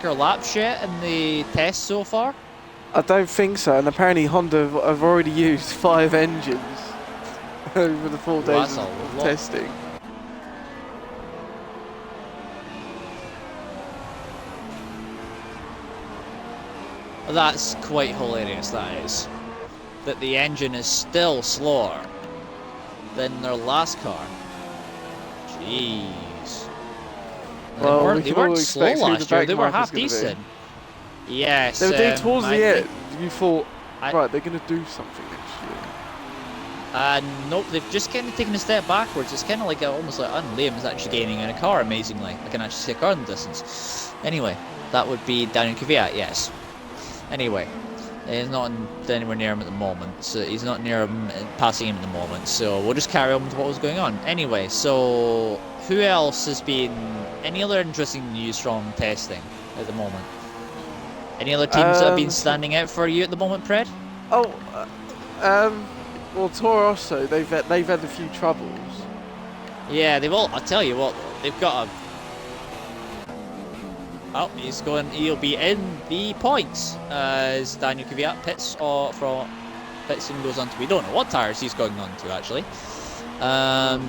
laps yet in the test so far? I don't think so, and apparently Honda have already used 5 engines over the 4 days of testing. That's quite hilarious, that is. That the engine is still slower than their last car. Jeez. Well, they weren't slow last year, they were half decent. Yes. They were doing towards the end. You thought, right, they're going to do something next year. Nope, they've just kind of taken a step backwards. It's kind of like almost like Liam is actually gaining in a car, amazingly. I can actually see a car in the distance. Anyway, that would be Daniel Kvyat, yes. Anyway, he's not anywhere near him at the moment, so he's not near him, passing him at the moment, so we'll just carry on with what was going on. Anyway, so who else has been, any other interesting news from testing at the moment? Any other teams that have been standing out for you at the moment, Pred? Oh, well, Toro Rosso, they've had a few troubles. Yeah, they've all, I'll tell you what, they've got a... Oh, he'll be in the points as Daniel Kvyat pits and goes on to, we don't know what tyres he's going on to actually.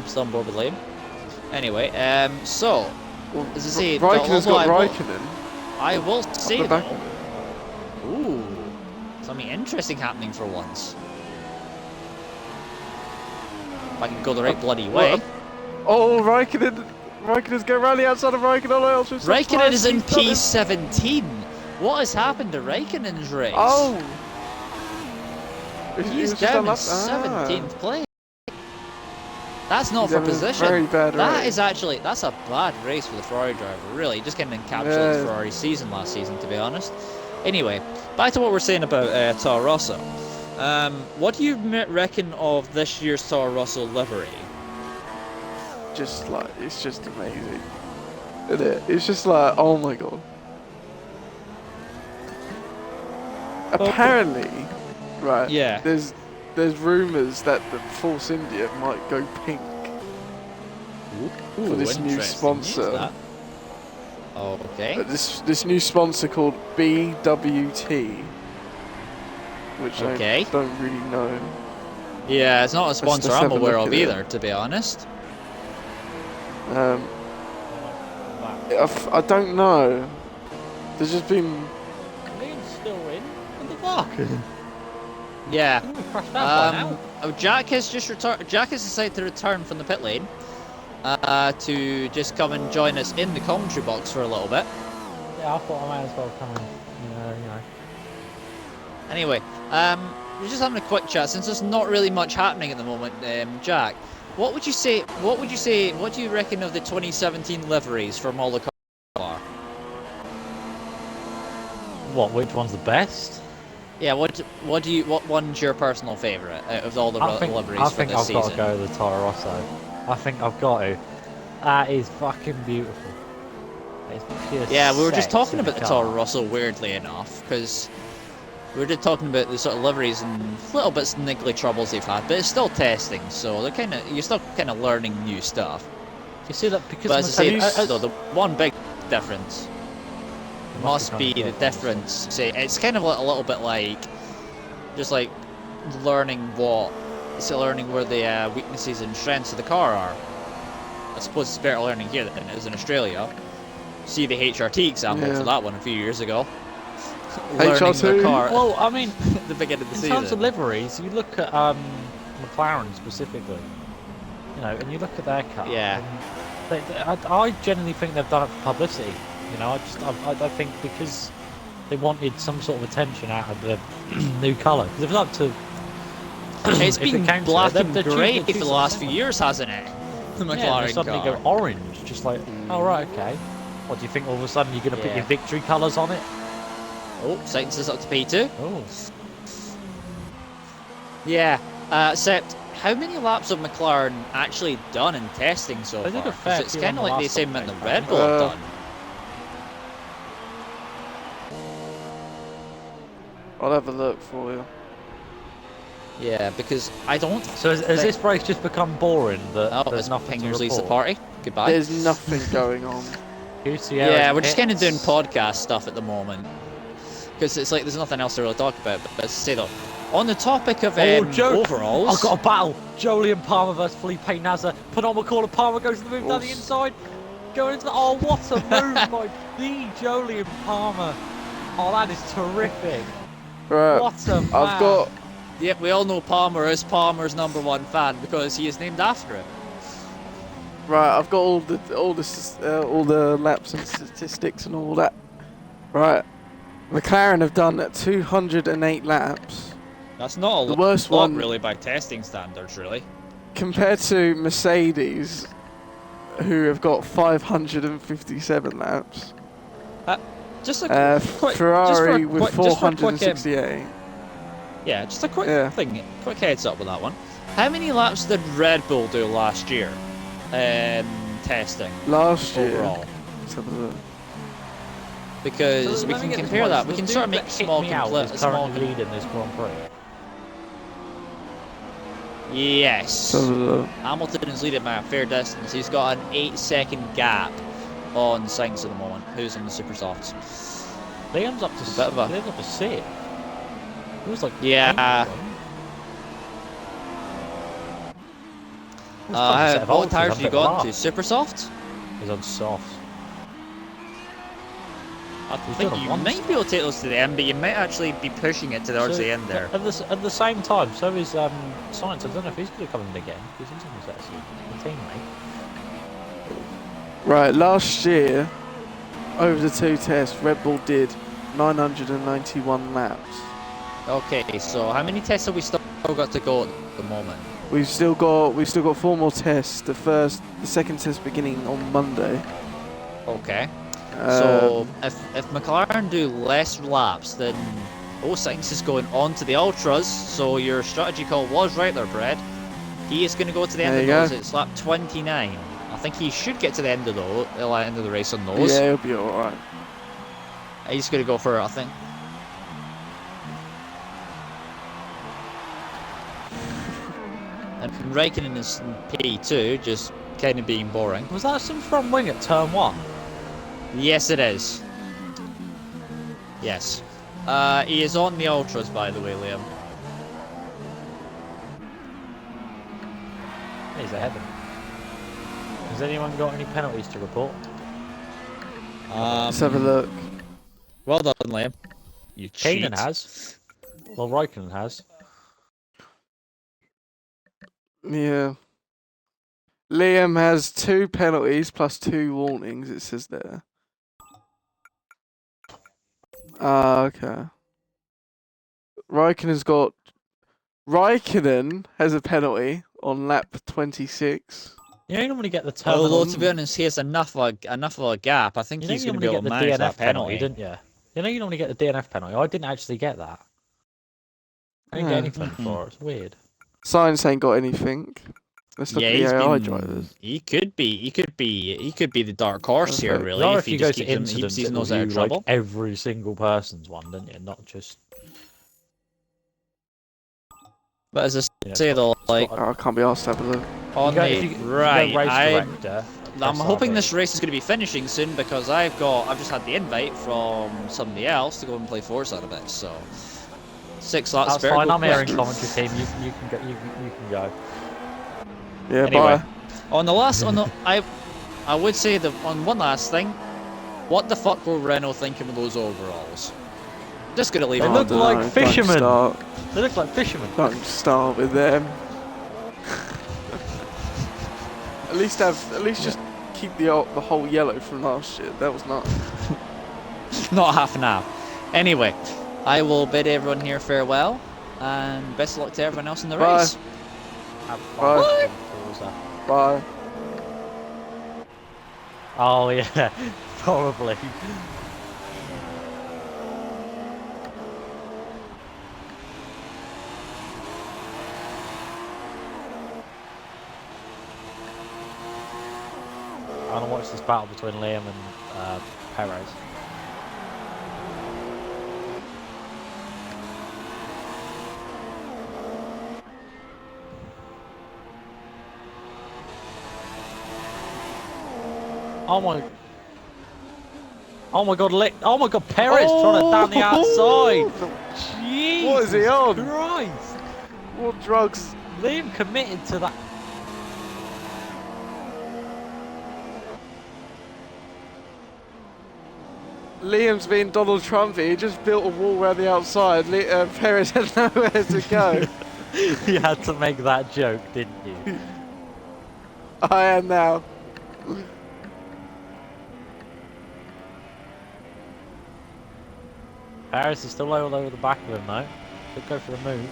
Still on board with Liam. Anyway, so, as I say, Raikkonen's got Raikkonen. I will say though, ooh, something interesting happening for once. If I can go the right bloody way. Oh, Raikkonen's going rally outside of Raikkonen. Raikkonen is in P17. What has happened to Raikkonen's race? Oh! He's down in 17th place. That's not for position. Very bad race. That's a bad race for the Ferrari driver, really. Just kind of encapsulates Ferrari's season last season, to be honest. Anyway, back to what we're saying about Toro Rosso. What do you reckon of this year's Toro Rosso livery? It's just amazing, isn't it? It's just like, oh my god. Apparently, right? Yeah. There's rumours that the Force India might go pink for this new sponsor. Okay. This new sponsor called BWT, which I don't really know. Yeah, it's not a sponsor I'm aware of either, to be honest. I don't know. There's just been. Liam's still in. What the fuck? Yeah. Jack has just returned. Jack has decided to return from the pit lane to just come and join us in the commentary box for a little bit. Yeah, I thought I might as well come and, you know. Anyway, we're just having a quick chat since there's not really much happening at the moment. Jack, what would you say? What do you reckon of the 2017 liveries from all the cars? What? Which one's the best? Yeah. What one's your personal favourite out of all the liveries for this season? I think I've got to go with the Toro Rosso. I think I've got to. That is fucking beautiful. It's pure. Yeah, we were just talking about the Toro Rosso, weirdly enough, because we were just talking about the sort of liveries and little bits of niggly troubles they've had, but it's still testing, so they're you're still kind of learning new stuff. You see that because, but as I say, the one big difference must be the difference. Say it's kind of a little bit like just like learning where the weaknesses and strengths of the car are. I suppose it's better learning here than it is in Australia. See the HRT example for that one a few years ago. Learning the car. Well, I mean, the beginning of the season. In terms of liveries, you look at McLaren specifically, you know, and you look at their car. Yeah. I genuinely think they've done it for publicity. You know, I think because they wanted some sort of attention out of the new colour. Because if it's up to, it's been black and grey for the last few years, hasn't it? The McLaren they suddenly go orange, just like, oh right, okay. What do you think? All of a sudden you're going to put your victory colours on it? Oh, Sainz is up to P2. Oh. Yeah, except how many laps of McLaren actually done in testing so far? Because it's kind of like the same amount the Red Bull have done. I'll have a look for you. Yeah, because I don't. So has this race just become boring? That there's nothing to report? Leads the party. Goodbye. There's nothing going on. Yeah, we're just kind of doing podcast stuff at the moment. Because it's like there's nothing else to really talk about. But let's say though, on the topic of overalls... I've got a battle. Jolyon Palmer versus Felipe Nasr. Put on McCall and Palmer goes to the move down the inside. Going into the... Oh, what a move by the Jolyon Palmer. Oh, that is terrific. Right. What a man. I've got... Yep, we all know Palmer is Palmer's #1 fan because he is named after him. Right, I've got all the laps and statistics and all that. Right, McLaren have done 208 laps. That's not a the worst one really by testing standards, really. Compared to Mercedes, who have got 557 laps. Just a quick Ferrari with 468. Yeah, just a quick thing, quick heads up with that one. How many laps did Red Bull do last year? Testing. Last year. Overall. Let's have a look. Because we can compare that. We can sort of make small lead in this Grand Prix. Yes. Hamilton is leading by a fair distance. He's got an 8-second gap on Sainz at the moment, who's on the super softs. Liam's up to six. It was like what tires have you got to? Super soft? He's on soft. I think you might be able to take those to the end, but you might actually be pushing it towards the end there. At the same time, so is Sainz. I don't know if he's going to come in again, because he's almost actually a teammate. Right, last year, over the 2 tests, Red Bull did 991 laps. Okay, so how many tests have we still got to go at the moment? We've still got 4 more tests. The second test beginning on Monday. Okay. So if McLaren do less laps, then Sainz is going on to the ultras. So your strategy call was right there, Brad. He is going to go to the end of those. It's lap 29. I think he should get to the end of the race on those. Yeah, he'll be all right. He's going to go for it, I think. And Raikkonen is in P2, just kind of being boring. Was that some front wing at turn 1? Yes, it is. Yes. He is on the ultras, by the way, Liam. He's ahead of him. Has anyone got any penalties to report? Let's have a look. Well done, Liam. You cheat. Kanan has. Well, Raikkonen has. Yeah. Liam has 2 penalties plus 2 warnings, it says there. Okay. Raikkonen has a penalty on lap 26. You don't normally get the turn. Although, to be honest, he has enough of a gap. I think he's going to be able to manage that penalty, didn't you? You know you normally get the DNF penalty. I didn't actually get that. I didn't get anything for it. It's weird. Sainz ain't got anything. Let's look at the AI drivers. He could be the dark horse here, really. If he just keeps his nose out of trouble. Like every single person's one, didn't you? Not just. But as I say though, like I can't be asked to have a look. On I'm hoping this race is going to be finishing soon because I've just had the invite from somebody else to go and play Forza a bit. So 6 laps. That's fine. I'm here in commentary team. You can go. You can go. Yeah. Anyway, bye. I would say that on one last thing, what the fuck were Renault thinking with those overalls? Just gonna leave it. They look like fishermen. They look like fishermen. Don't start with them. At least just keep the whole yellow from last year. That was nice. Not half and half. Anyway, I will bid everyone here farewell, and best of luck to everyone else in the race. Bye. Bye. Oh yeah, probably. I want to watch this battle between Liam and Perez. Oh my! Oh my god, oh my god, Perez trying to down the outside. Jesus What is he on? Christ. What drugs? Liam committed to that. Liam's being Donald Trump. He just built a wall around the outside. Perez had nowhere to go. You had to make that joke, didn't you? I am now. Paris is still all over the back of him though. Could go for a move.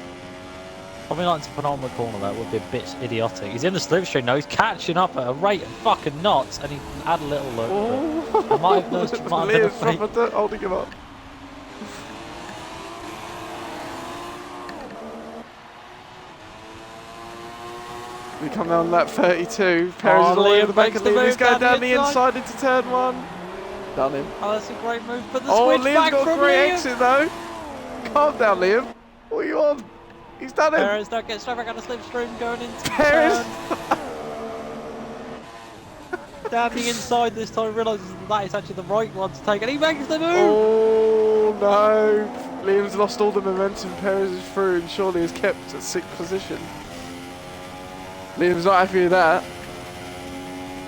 Probably not into penultimate corner, that would be a bit idiotic. He's in the slipstream now, he's catching up at a rate of fucking knots, and he can add a little look. Oh. I might have noticed you might have been a fake. Holding him up. We come down lap 32. Perez is all over the back of Liam. He's going down the inside into turn 1. Done him. Oh, that's a great move for the Liam's switchback got a from great Liam. exit though. Calm down, Liam. What are you on? He's done it. Perez don't get straight back on the slipstream going into Perez. down the inside this time, realises that is actually the right one to take, and he makes the move. Oh no! Liam's lost all the momentum. Perez is through, and surely is kept at 6th position. Liam's not happy with that.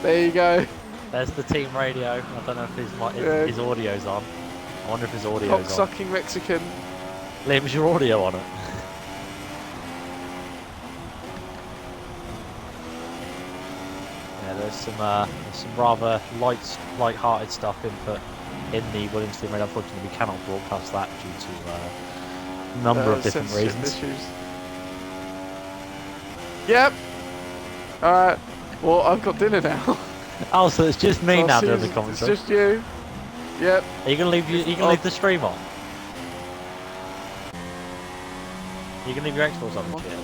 There you go. There's the team radio. I don't know if his audio's on. I wonder if his audio's on. Cock-sucking Mexican. Liam, is your audio on it? Yeah, there's some rather light-hearted stuff input in the Williams team radio. Unfortunately, we cannot broadcast that due to a number of different reasons. Issues. Yep. Alright. Well, I've got dinner now. Oh, so it's just me now doing the It's commentary. just you. Yep. Are you gonna leave leave the stream on? You can leave your Xbox on and shit.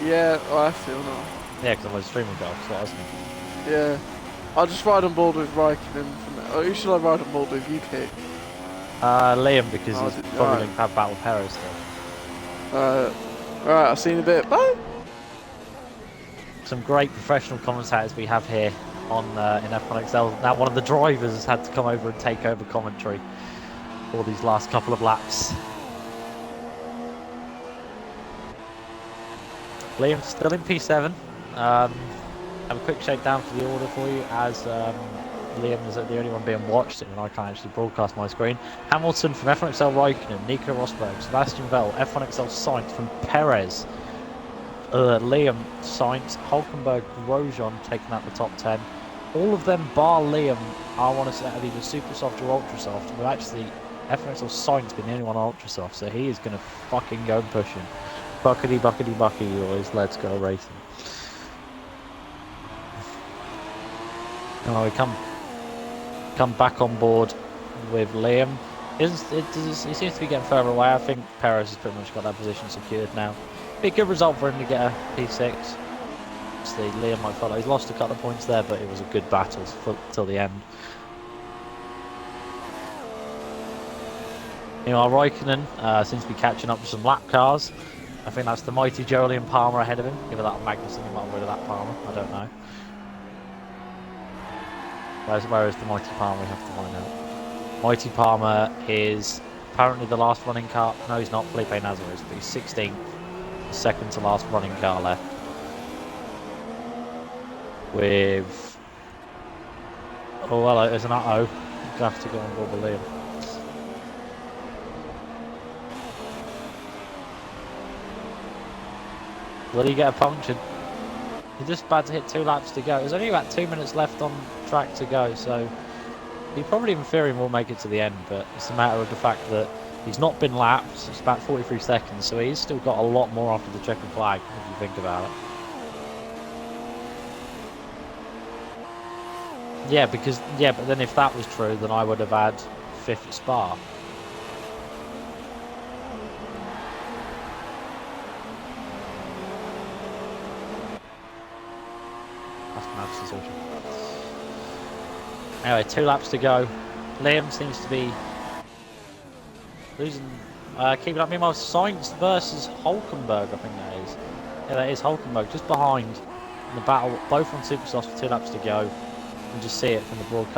Yeah, I feel not. Yeah, because I'm streaming go. That's what I was thinking. Yeah. I'll just ride on board with Raikkonen. Who should I ride on board with? You pick. Liam, because Oh, he's right. probably going to have battle with Perez still. Alright, I'll see you in a bit. Bye! Some great professional commentators we have here on in F1XL. Now one of the drivers has had to come over and take over commentary for these last couple of laps. Liam still in P7. Have a quick shakedown for the order for you, as Liam is the only one being watched and I can't actually broadcast my screen. Hamilton from F1XL Raikkonen, Nico Rosberg, Sebastian Vettel, F1XL Sainz from Perez. Liam, Sainz, Hulkenberg, Grosjean taking out the top 10. All of them bar Liam, I want to say either super soft or ultra soft, but actually F1XL Sainz been the only one ultra soft, so he is going to fucking go pushing. Buckety, buckety, bucky, boys, let's go racing. Oh, we come back on board with Liam. He seems to be getting further away. I think Perez has pretty much got that position secured now. Be a good result for him to get a P6. Obviously, Liam might follow. He's lost a couple of points there, but it was a good battle till the end. Meanwhile, Raikkonen seems to be catching up with some lap cars. I think that's the mighty Jolyon Palmer ahead of him. Either that or Magnussen, he might have rid of that Palmer. I don't know. Where is the mighty Palmer? We have to find out. Mighty Palmer is apparently the last running car. No, he's not. Felipe Nasr is, but he's 16th. Second to last running car left. With... Oh, well, there's an Utto. You have to go on board with Liam. Will he get a puncture? He's just about to hit 2 laps to go. There's only about 2 minutes left on track to go, so he probably in theory will make it to the end, but it's a matter of the fact that he's not been lapped. It's about 43 seconds, so he's still got a lot more after the checkered flag, if you think about it. Yeah, but then if that was true, then I would have had 5th at Spa. Anyway, 2 laps to go. Liam seems to be losing, keeping up. Meanwhile, Sainz versus Hulkenberg, I think that is. Yeah, that is Hulkenberg, just behind in the battle, both on super softs with 2 laps to go. You can just see it from the broadcast.